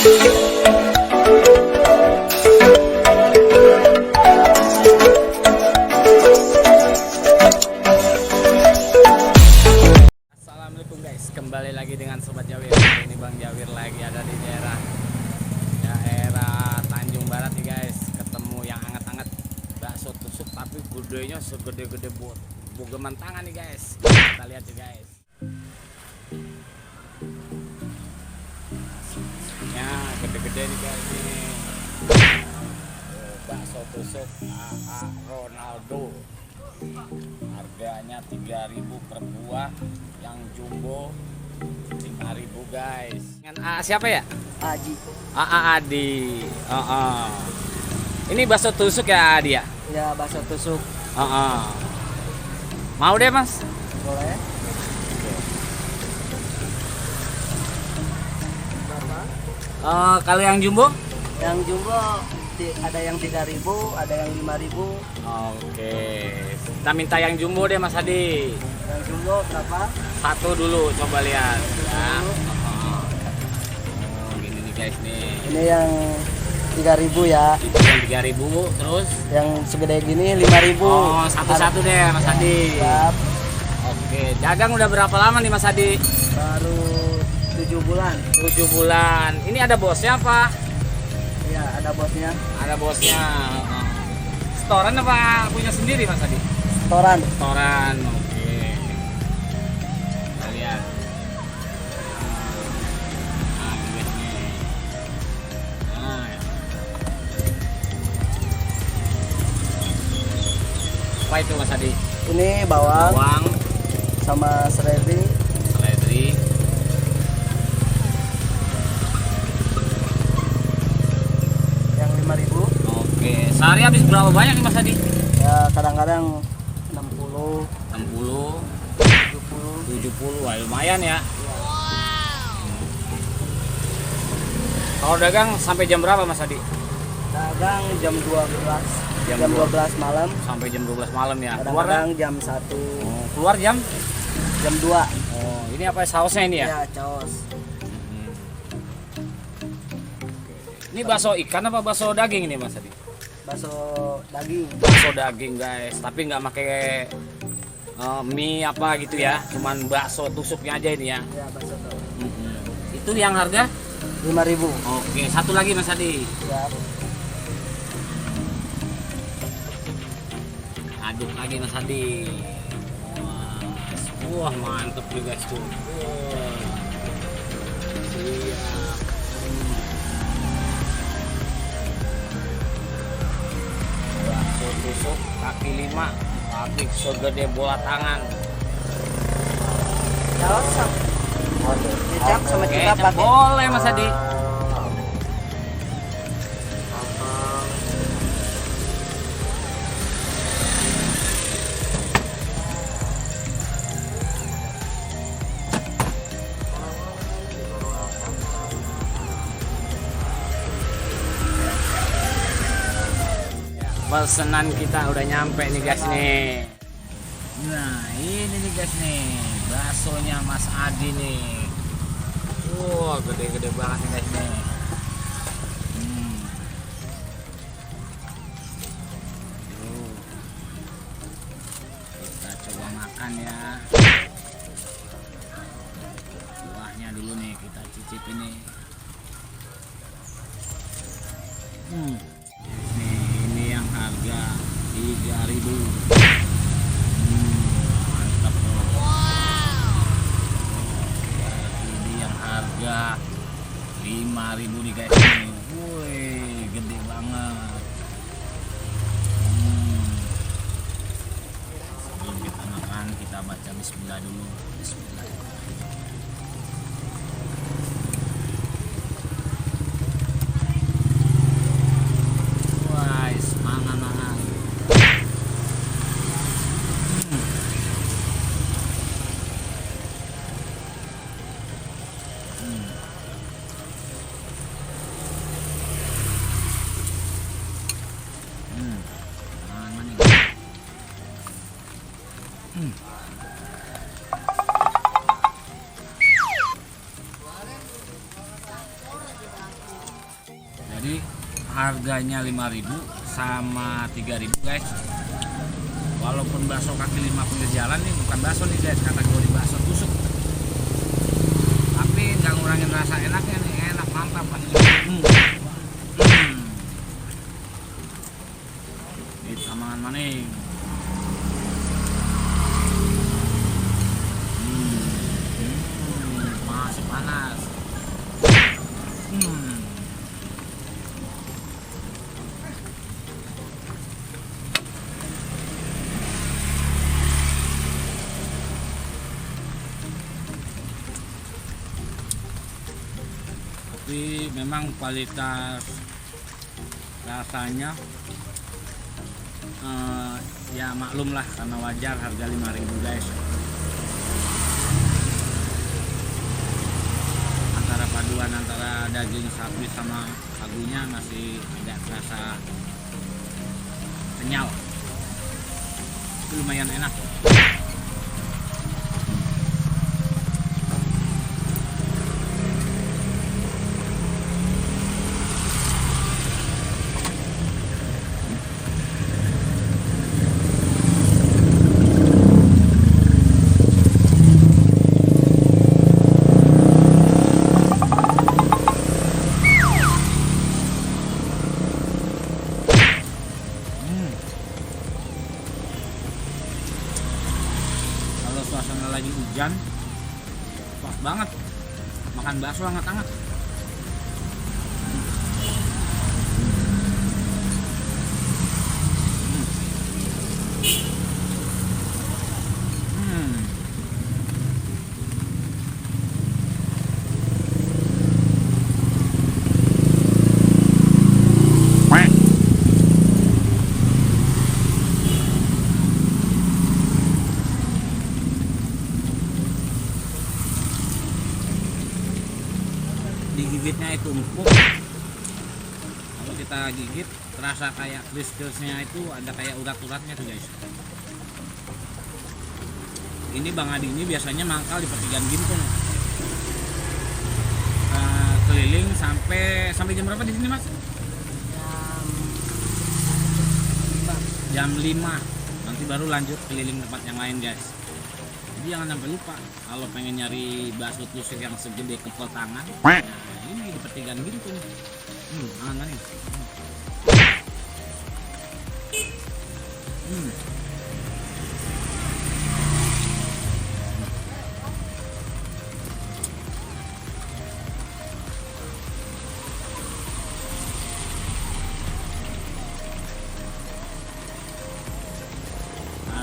Assalamualaikum guys, kembali lagi dengan Sobat Jawir. Ini Bang Jawir lagi ada di daerah Tanjung Barat nih guys. Ketemu yang hangat-hangat bakso tusuk tapi gedenya segede-gede bogeman tangan nih guys. Kita lihat ya guys. Ya gede-gede nih guys ini. Bakso tusuk AA Ronaldo. Harganya 3.000 per buah, yang jumbo 5.000 guys. Dengan siapa ya? Aji. Adi. Ini bakso tusuk ya Adi ya? Ya, bakso tusuk. Mau deh mas? Boleh. Berapa? Kalau yang jumbo? Yang jumbo ada yang 3.000, ada yang 5.000. Oke. Kita minta yang jumbo deh Mas Adi. Yang jumbo berapa? Satu dulu coba lihat. Ya. Gini nih guys nih. Ini yang 3.000 ya. Itu yang 3.000 terus? Yang segede gini 5.000. Oh, satu-satu deh Mas Adi. Siap. Oke. Dagang udah berapa lama nih Mas Adi? Baru 7 bulan. 7 bulan. Ini ada bosnya apa? Ya, ada bosnya. Ada bosnya. Setoran apa punya sendiri Mas Adi? Setoran. Setoran. Oke. Kita lihat. Apa itu Mas Adi? Ini bawang Bawang, sama seledri. seledri, Yang 5.000. oke. Sehari habis berapa banyak nih Mas Adi? Ya, kadang-kadang 60, 60, 70. 70, wah lumayan ya. Kalau dagang sampai jam berapa Mas Adi? Dagang jam 12. Jam Jam 12 malam. Sampai jam 12 malam ya. Kadang-kadang jam 1, Keluar jam? jam 2. Oh, ini apa sausnya ini ya? Ya, caos. Ini bakso ikan apa bakso daging ini Mas Adi? Bakso daging. Bakso daging guys, tapi nggak pakai mie apa gitu ya, cuman bakso tusuknya aja ini ya. Ya, bakso tuh. Itu yang harga? 5.000. Oke, satu lagi Mas Adi. Ya. Aduk lagi Mas Adi. Wah, mantep nih guys tuh. Wah. Siap. Bakso tusuk kaki 5, tapi segede bola tangan. Caos sama kecap sama Oke, kita pakai. boleh Mas Adi. Pesanan kita udah nyampe nih guys nih. Nah ini nih guys nih, baksonya Mas Adi nih. Wah gede-gede banget nih guys nih. Kita coba makan ya. Buahnya dulu nih kita cicip ini. Ini yang harga 3.000. Mantap loh. Ini yang harga 5.000 nih guys nih. Wih, gede banget. Sebelum kita makan kita baca bismillah dulu. Bismillah. Jadi harganya 5.000 sama 3.000 guys. Walaupun bakso kaki lima pinggir jalan nih bukan bakso nih guys, kategori bakso tusuk. Tapi nggak ngurangin rasa enaknya nih, enak mantap kan. Ini samangan maning. Masih panas. Tapi memang kualitas rasanya ya maklum lah, karena wajar harga 5.000 guys. Antara paduan antara daging sapi sama sagunya masih agak terasa kenyal, itu lumayan enak. Kalau suasana lagi hujan, pas banget makan bakso hangat-hangat. Digigitnya itu empuk, kalau kita gigit terasa kayak kris-krisnya itu ada kayak urat-uratnya tuh guys. Ini Bang Adi ini biasanya mangkal di pertigaan Gintung, keliling sampai jam berapa di sini mas? Jam 5, nanti baru lanjut keliling tempat yang lain guys. Jadi jangan sampai lupa kalau pengen nyari bakso tusuk yang segede kepel tangan. Nah, ini di pertigaan gitu nih. Tangan nih.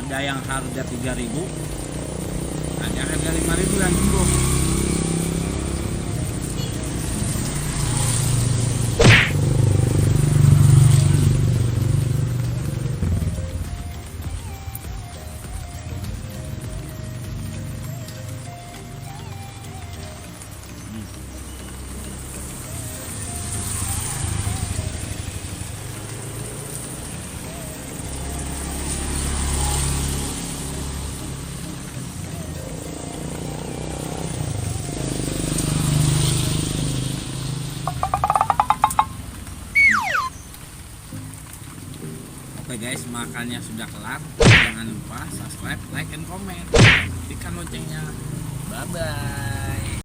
Ada yang harga 3.000, ada harga 5.000 yang jumbo. Oke guys, makannya sudah kelar. Jangan lupa subscribe, like, and comment. Aktifkan loncengnya. Bye bye.